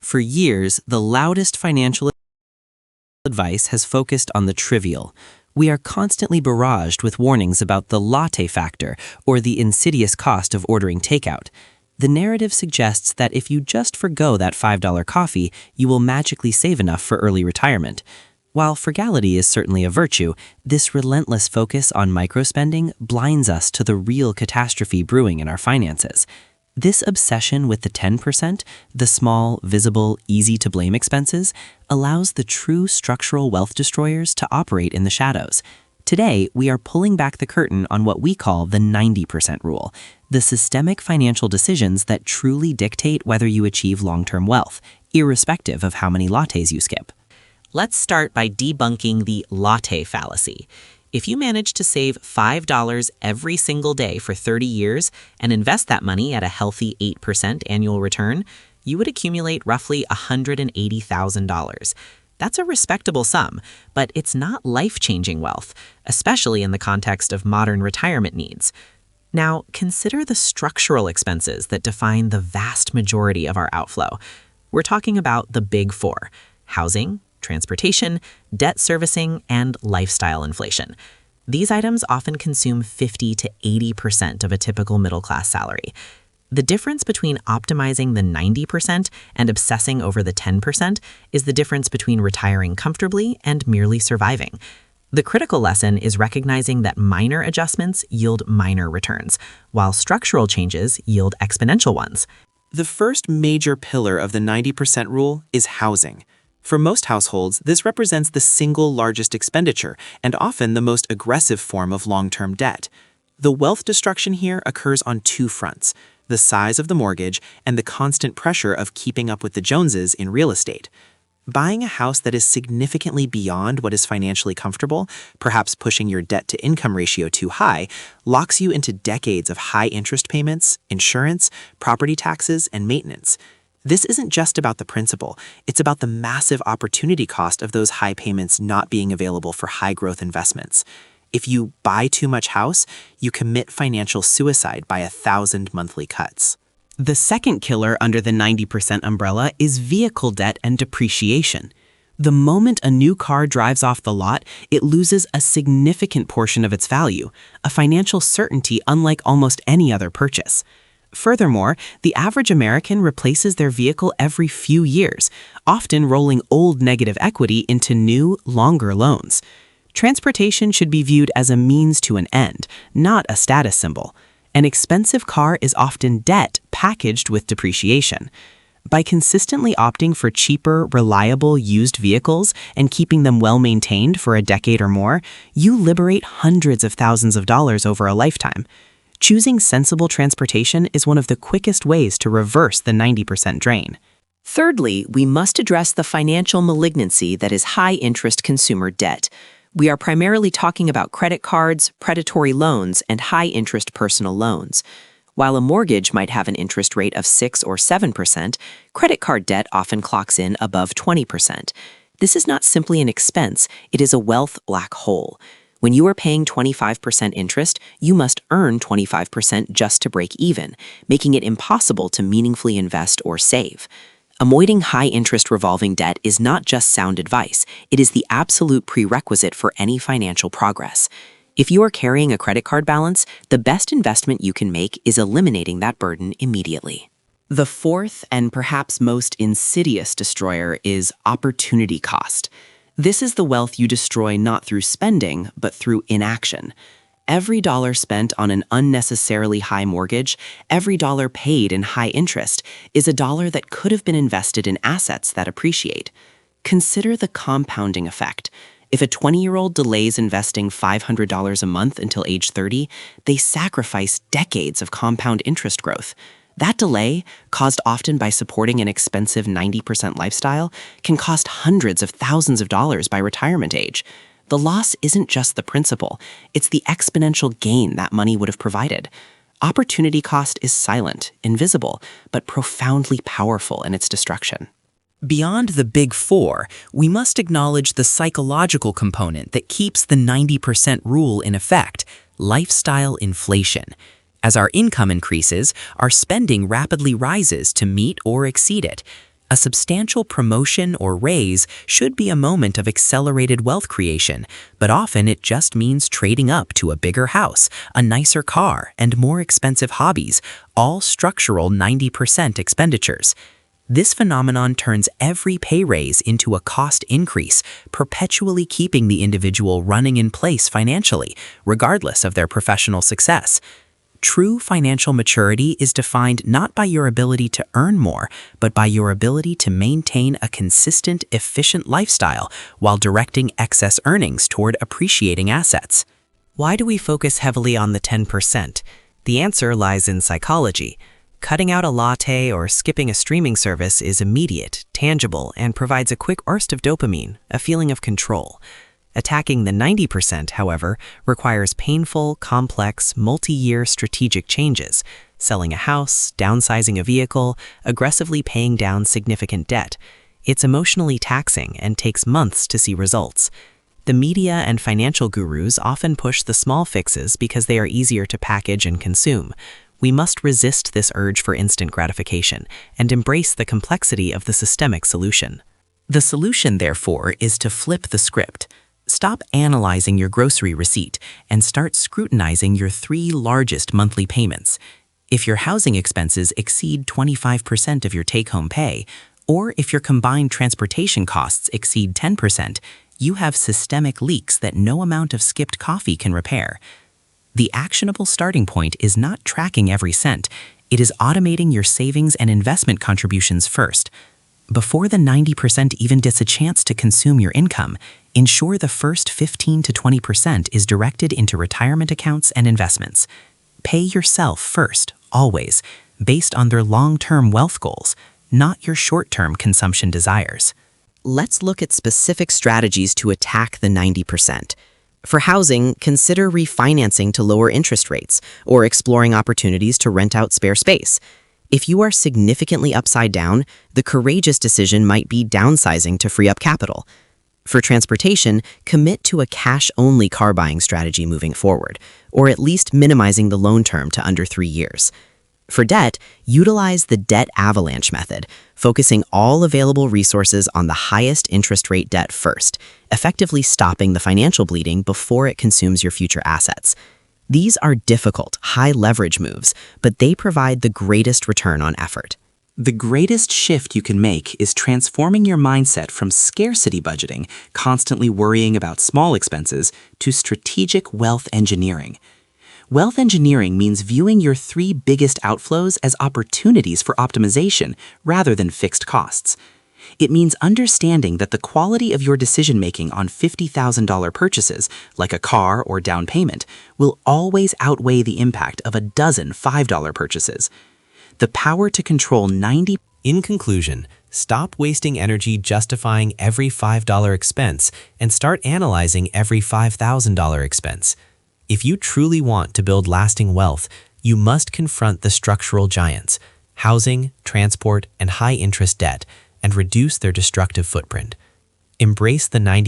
For years, the loudest financial advice has focused on the trivial. We are constantly barraged with warnings about the latte factor or the insidious cost of ordering takeout. The narrative suggests that if you just forgo that $5 coffee, you will magically save enough for early retirement. While frugality is certainly a virtue, this relentless focus on microspending blinds us to the real catastrophe brewing in our finances. This obsession with the 10%, the small, visible, easy-to-blame expenses, allows the true structural wealth destroyers to operate in the shadows. Today, we are pulling back the curtain on what we call the 90% rule, the systemic financial decisions that truly dictate whether you achieve long-term wealth, irrespective of how many lattes you skip. Let's start by debunking the latte fallacy. If you manage to save $5 every single day for 30 years and invest that money at a healthy 8% annual return, you would accumulate roughly $180,000. That's a respectable sum, but it's not life-changing wealth, especially in the context of modern retirement needs. Now, consider the structural expenses that define the vast majority of our outflow. We're talking about the big four: housing, transportation, debt servicing, and lifestyle inflation. These items often consume 50 to 80% of a typical middle-class salary. The difference between optimizing the 90% and obsessing over the 10% is the difference between retiring comfortably and merely surviving. The critical lesson is recognizing that minor adjustments yield minor returns, while structural changes yield exponential ones. The first major pillar of the 90% rule is housing. For most households, this represents the single largest expenditure and often the most aggressive form of long-term debt. The wealth destruction here occurs on two fronts: the size of the mortgage and the constant pressure of keeping up with the Joneses in real estate. Buying a house that is significantly beyond what is financially comfortable, perhaps pushing your debt-to-income ratio too high, locks you into decades of high interest payments, insurance, property taxes, and maintenance. This isn't just about the principal, it's about the massive opportunity cost of those high payments not being available for high-growth investments. If you buy too much house, you commit financial suicide by 1,000 monthly cuts. The second killer under the 90% umbrella is vehicle debt and depreciation. The moment a new car drives off the lot, it loses a significant portion of its value, a financial certainty unlike almost any other purchase. Furthermore, the average American replaces their vehicle every few years, often rolling old negative equity into new, longer loans. Transportation should be viewed as a means to an end, not a status symbol. An expensive car is often debt packaged with depreciation. By consistently opting for cheaper, reliable, used vehicles and keeping them well-maintained for a decade or more, you liberate hundreds of thousands of dollars over a lifetime. Choosing sensible transportation is one of the quickest ways to reverse the 90% drain. Thirdly, we must address the financial malignancy that is high-interest consumer debt. We are primarily talking about credit cards, predatory loans, and high-interest personal loans. While a mortgage might have an interest rate of 6 or 7%, credit card debt often clocks in above 20%. This is not simply an expense, it is a wealth black hole. When you are paying 25% interest, you must earn 25% just to break even, making it impossible to meaningfully invest or save. Avoiding high-interest revolving debt is not just sound advice, it is the absolute prerequisite for any financial progress. If you are carrying a credit card balance, the best investment you can make is eliminating that burden immediately. The fourth and perhaps most insidious destroyer is opportunity cost. This is the wealth you destroy not through spending, but through inaction. Every dollar spent on an unnecessarily high mortgage, every dollar paid in high interest, is a dollar that could have been invested in assets that appreciate. Consider the compounding effect. If a 20-year-old delays investing $500 a month until age 30, they sacrifice decades of compound interest growth. That delay, caused often by supporting an expensive 90% lifestyle, can cost hundreds of thousands of dollars by retirement age. The loss isn't just the principal, it's the exponential gain that money would have provided. Opportunity cost is silent, invisible, but profoundly powerful in its destruction. Beyond the big four, we must acknowledge the psychological component that keeps the 90% rule in effect: lifestyle inflation. As our income increases, our spending rapidly rises to meet or exceed it. A substantial promotion or raise should be a moment of accelerated wealth creation, but often it just means trading up to a bigger house, a nicer car, and more expensive hobbies, all structural 90% expenditures. This phenomenon turns every pay raise into a cost increase, perpetually keeping the individual running in place financially, regardless of their professional success. True financial maturity is defined not by your ability to earn more, but by your ability to maintain a consistent, efficient lifestyle while directing excess earnings toward appreciating assets. Why do we focus heavily on the 10%? The answer lies in psychology. Cutting out a latte or skipping a streaming service is immediate, tangible, and provides a quick burst of dopamine, a feeling of control. Attacking the 90%, however, requires painful, complex, multi-year strategic changes, selling a house, downsizing a vehicle, aggressively paying down significant debt. It's emotionally taxing and takes months to see results. The media and financial gurus often push the small fixes because they are easier to package and consume. We must resist this urge for instant gratification and embrace the complexity of the systemic solution. The solution, therefore, is to flip the script. Stop analyzing your grocery receipt and start scrutinizing your 3 largest monthly payments. If your housing expenses exceed 25% of your take-home pay, or if your combined transportation costs exceed 10%, you have systemic leaks that no amount of skipped coffee can repair. The actionable starting point is not tracking every cent. It is automating your savings and investment contributions first. Before the 90% even gets a chance to consume your income, ensure the first 15 to 20% is directed into retirement accounts and investments. Pay yourself first, always, based on their long-term wealth goals, not your short-term consumption desires. Let's look at specific strategies to attack the 90%. For housing, consider refinancing to lower interest rates or exploring opportunities to rent out spare space. If you are significantly upside down, the courageous decision might be downsizing to free up capital. For transportation, commit to a cash-only car buying strategy moving forward, or at least minimizing the loan term to under 3 years. For debt, utilize the debt avalanche method, focusing all available resources on the highest interest rate debt first, effectively stopping the financial bleeding before it consumes your future assets. These are difficult, high-leverage moves, but they provide the greatest return on effort. The greatest shift you can make is transforming your mindset from scarcity budgeting, constantly worrying about small expenses, to strategic wealth engineering. Wealth engineering means viewing your 3 biggest outflows as opportunities for optimization rather than fixed costs. It means understanding that the quality of your decision-making on $50,000 purchases, like a car or down payment, will always outweigh the impact of a dozen $5 purchases. The power to control 90%. In conclusion, stop wasting energy justifying every $5 expense and start analyzing every $5,000 expense. If you truly want to build lasting wealth, you must confront the structural giants, housing, transport, and high-interest debt, and reduce their destructive footprint. Embrace the 90